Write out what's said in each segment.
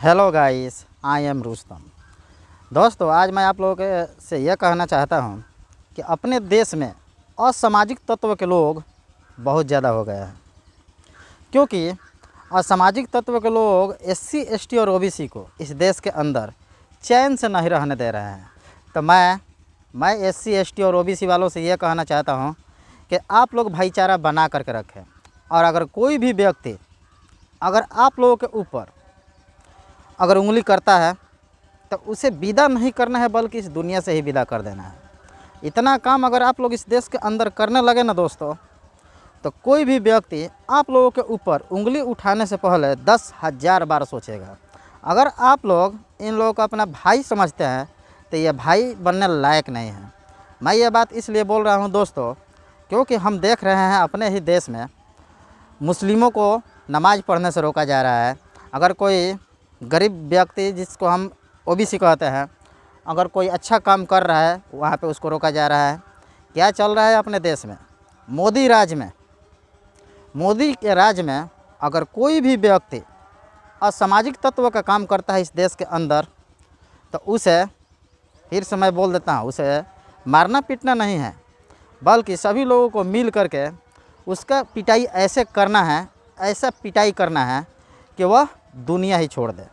Hello guys, I am Rustam. दोस्तों, आज मैं आप लोगों से यह कहना चाहता हूं कि अपने देश में असामाजिक तत्व के लोग बहुत ज़्यादा हो गए हैं। क्योंकि असामाजिक तत्व के लोग एससी, एसटी और ओबीसी को इस देश के अंदर चैन से नहीं रहने दे रहे हैं। तो मैं एससी, एसटी और ओबीसी वालों से यह कहना चाहता हूं कि आप लोग भाईचारा बना करके रखें। और अगर कोई भी व्यक्ति अगर आप लोगों के ऊपर अगर उंगली करता है तो उसे विदा नहीं करना है, बल्कि इस दुनिया से ही विदा कर देना है। इतना काम अगर आप लोग इस देश के अंदर करने लगे ना दोस्तों, तो कोई भी व्यक्ति आप लोगों के ऊपर उंगली उठाने से पहले 10,000 बार सोचेगा। अगर आप लोग इन लोगों को अपना भाई समझते हैं तो ये भाई बनने लायक नहीं है। मैं ये बात इसलिए बोल रहा हूँ दोस्तों, क्योंकि हम देख रहे हैं अपने ही देश में मुस्लिमों को नमाज़ पढ़ने से रोका जा रहा है। अगर कोई गरीब व्यक्ति, जिसको हम ओबीसी कहते हैं, अगर कोई अच्छा काम कर रहा है वहाँ पे उसको रोका जा रहा है। क्या चल रहा है अपने देश में? मोदी के राज में अगर कोई भी व्यक्ति असामाजिक तत्व का काम करता है इस देश के अंदर, तो उसे, फिर से मैं बोल देता हूँ, उसे मारना पीटना नहीं है, बल्कि सभी लोगों को मिल करके उसका पिटाई ऐसे करना है, ऐसा पिटाई करना है कि वह दुनिया ही छोड़ दे।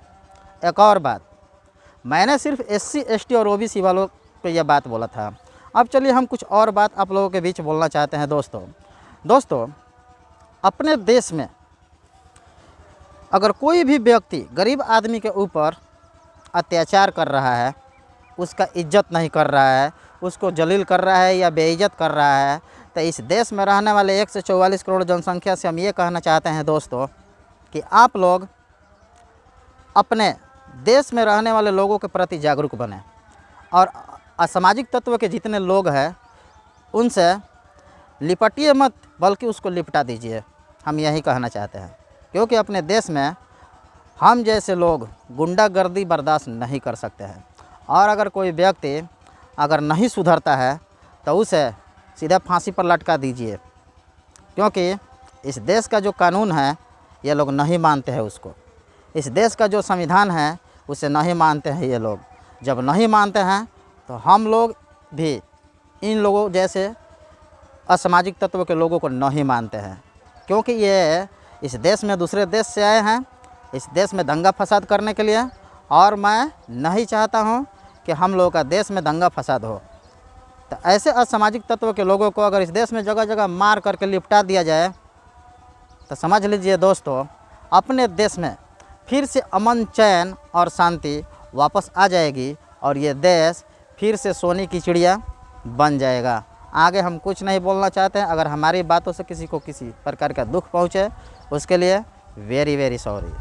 एक और बात, मैंने सिर्फ एससी, एसटी और ओबीसी वालों को यह बात बोला था। अब चलिए हम कुछ और बात आप लोगों के बीच बोलना चाहते हैं दोस्तों, अपने देश में अगर कोई भी व्यक्ति गरीब आदमी के ऊपर अत्याचार कर रहा है, उसका इज्जत नहीं कर रहा है, उसको जलील कर रहा है या बेइज्जत कर रहा है, तो इस देश में रहने वाले 144 करोड़ जनसंख्या से हम ये कहना चाहते हैं दोस्तों कि आप लोग अपने देश में रहने वाले लोगों के प्रति जागरूक बने और असामाजिक तत्व के जितने लोग हैं उनसे लिपटिए मत, बल्कि उसको लिपटा दीजिए। हम यही कहना चाहते हैं, क्योंकि अपने देश में हम जैसे लोग गुंडागर्दी बर्दाश्त नहीं कर सकते हैं। और अगर कोई व्यक्ति अगर नहीं सुधरता है तो उसे सीधा फांसी पर लटका दीजिए, क्योंकि इस देश का जो कानून है ये लोग नहीं मानते हैं उसको। इस देश का जो संविधान है उसे नहीं मानते हैं ये लोग। जब नहीं मानते हैं तो हम लोग भी इन लोगों जैसे असामाजिक तत्व के लोगों को नहीं मानते हैं, क्योंकि ये इस देश में दूसरे देश से आए हैं, इस देश में दंगा फसाद करने के लिए। और मैं नहीं चाहता हूँ कि हम लोगों का देश में दंगा फसाद हो। तो ऐसे असामाजिक तत्व के लोगों को अगर इस देश में जगह जगह मार करके लिपटा दिया जाए तो समझ लीजिए दोस्तों, अपने देश में फिर से अमन, चैन और शांति वापस आ जाएगी और ये देश फिर से सोने की चिड़िया बन जाएगा। आगे हम कुछ नहीं बोलना चाहते हैं। अगर हमारी बातों से किसी को किसी प्रकार का दुख पहुँचे उसके लिए वेरी सॉरी।